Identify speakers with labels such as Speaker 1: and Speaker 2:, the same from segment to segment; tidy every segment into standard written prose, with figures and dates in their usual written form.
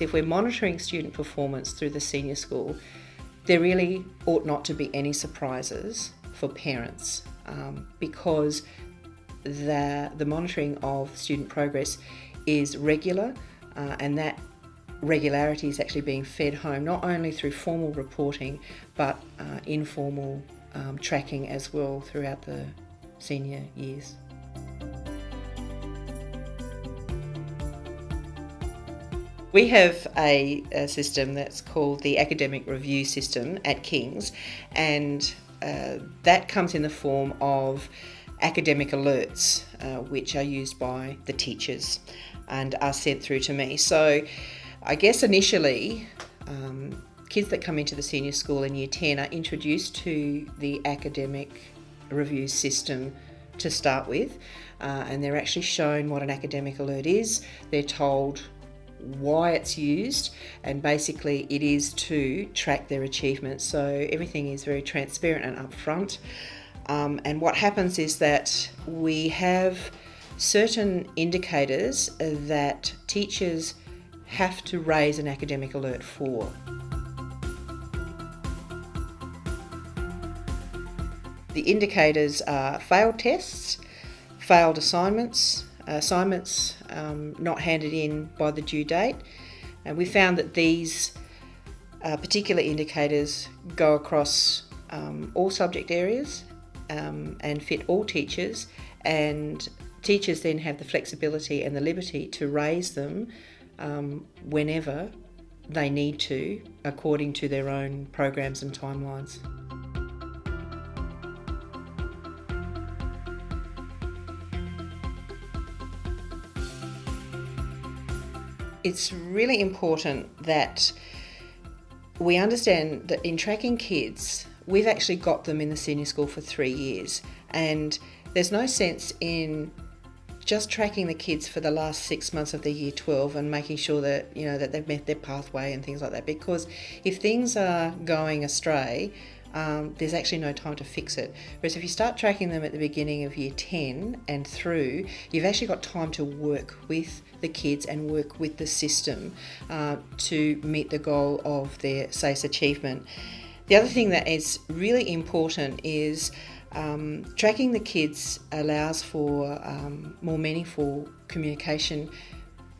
Speaker 1: if we're monitoring student performance through the senior school, there really ought not to be any surprises for parents, because the monitoring of student progress is regular, and that regularity is actually being fed home not only through formal reporting but informal tracking as well throughout the senior years. We have a system that's called the Academic Review System at King's, and that comes in the form of academic alerts, which are used by the teachers and are sent through to me. So I guess initially, kids that come into the senior school in Year 10 are introduced to the academic review system to start with, and they're actually shown what an academic alert is. They're told why it's used, and basically it is to track their achievements. So everything is very transparent and upfront. And what happens is that we have certain indicators that teachers have to raise an academic alert for. The indicators are failed tests, failed assignments, not handed in by the due date. And we found that these particular indicators go across all subject areas and fit all teachers, and teachers then have the flexibility and the liberty to raise them whenever they need to, according to their own programs and timelines. It's really important that we understand that in tracking kids, we've actually got them in the senior school for 3 years, and there's no sense in just tracking the kids for the last 6 months of their Year 12 and making sure that, that they've met their pathway and things like that, because if things are going astray, there's actually no time to fix it. Whereas if you start tracking them at the beginning of Year 10 and through, you've actually got time to work with the kids and work with the system to meet the goal of their SACE achievement. The other thing that is really important is tracking the kids allows for more meaningful communication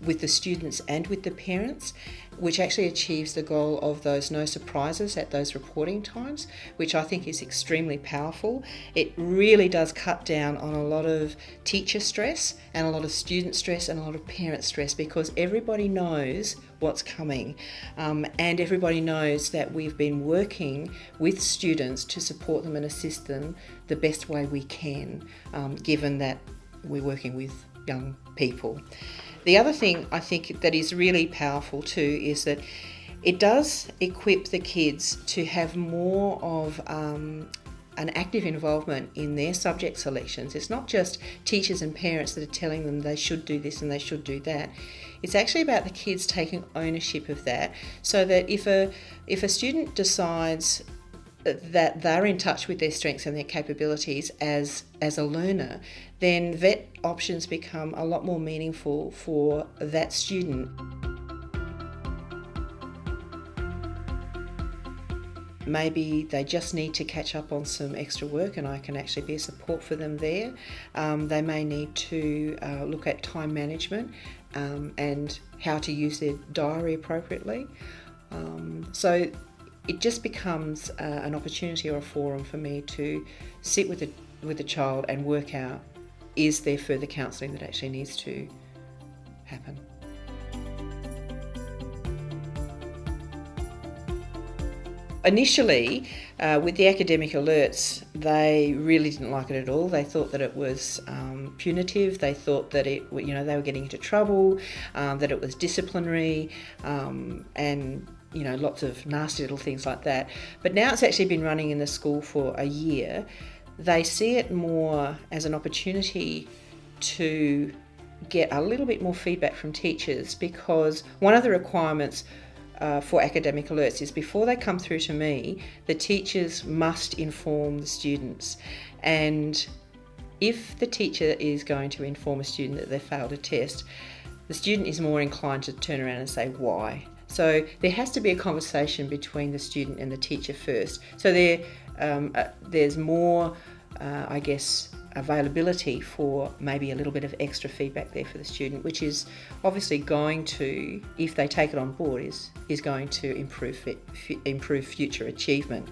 Speaker 1: with the students and with the parents, which actually achieves the goal of those no surprises at those reporting times, which I think is extremely powerful. It really does cut down on a lot of teacher stress and a lot of student stress and a lot of parent stress, because everybody knows what's coming, and everybody knows that we've been working with students to support them and assist them the best way we can, given that we're working with young people. The other thing I think that is really powerful too is that it does equip the kids to have more of an active involvement in their subject selections. It's not just teachers and parents that are telling them they should do this and they should do that. It's actually about the kids taking ownership of that, so that if a student decides that they're in touch with their strengths and their capabilities as a learner, then VET options become a lot more meaningful for that student. Maybe they just need to catch up on some extra work and I can actually be a support for them there. They may need to look at time management and how to use their diary appropriately. So it just becomes an opportunity or a forum for me to sit with the child and work out, is there further counselling that actually needs to happen? Initially, with the academic alerts, they really didn't like it at all. They thought that it was punitive. They thought that they were getting into trouble, that it was disciplinary, and lots of nasty little things like that. But now it's actually been running in the school for a year. They see it more as an opportunity to get a little bit more feedback from teachers, because one of the requirements for academic alerts is before they come through to me, the teachers must inform the students. And if the teacher is going to inform a student that they failed a test, the student is more inclined to turn around and say why. So there has to be a conversation between the student and the teacher first. So there's more, I guess, availability for maybe a little bit of extra feedback there for the student, which is obviously going to, if they take it on board, is going to improve future achievement.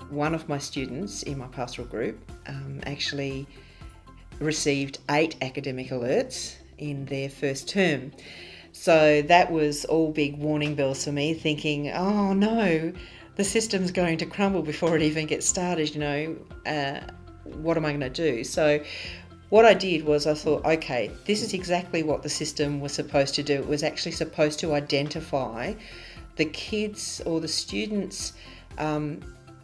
Speaker 1: One of my students in my pastoral group actually received 8 academic alerts in their first term. So that was all big warning bells for me, thinking, oh no, the system's going to crumble before it even gets started, what am I going to do? So what I did was I thought, okay, this is exactly what the system was supposed to do. It was actually supposed to identify the kids or the students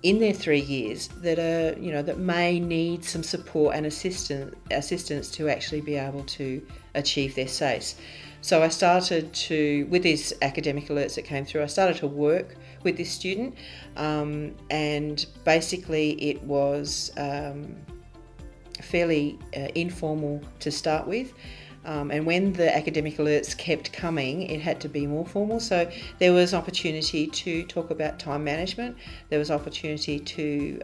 Speaker 1: in their 3 years that are, that may need some support and assistance to actually be able to achieve their SACE. So I started to, with these academic alerts that came through, I started to work with this student, and basically it was fairly informal to start with. And when the academic alerts kept coming, it had to be more formal. So there was opportunity to talk about time management. There was opportunity to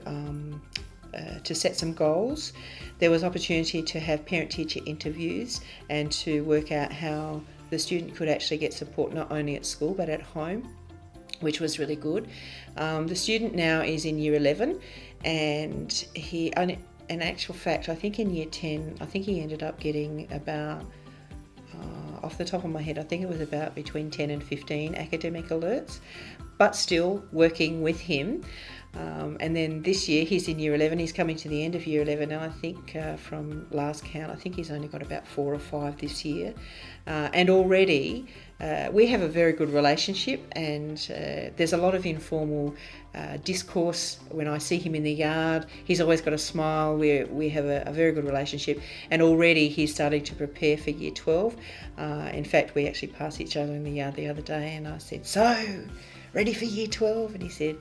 Speaker 1: set some goals. There was opportunity to have parent-teacher interviews and to work out how the student could actually get support not only at school but at home, which was really good. The student now is in year 11, and in actual fact, I think in year 10, I think he ended up getting about, off the top of my head, I think it was about between 10 and 15 academic alerts, but still working with him. And then this year, he's in year 11, he's coming to the end of year 11, and I think from last count, I think he's only got about 4 or 5 this year. And already we have a very good relationship, and there's a lot of informal discourse. When I see him in the yard, he's always got a smile. We have a very good relationship, and already he's starting to prepare for year 12. In fact, we actually passed each other in the yard the other day, and I said, "So, ready for year 12? And he said,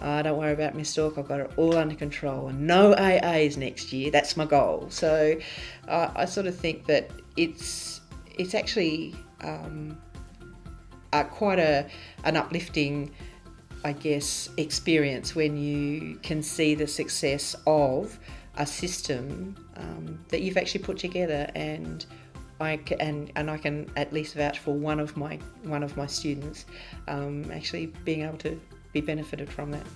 Speaker 1: "Don't worry about Miss Stork, I've got it all under control, and no AAs next year, that's my goal." So I sort of think that it's actually quite an uplifting, I guess, experience when you can see the success of a system that you've actually put together, and I can at least vouch for one of my students actually being able to be benefited from that.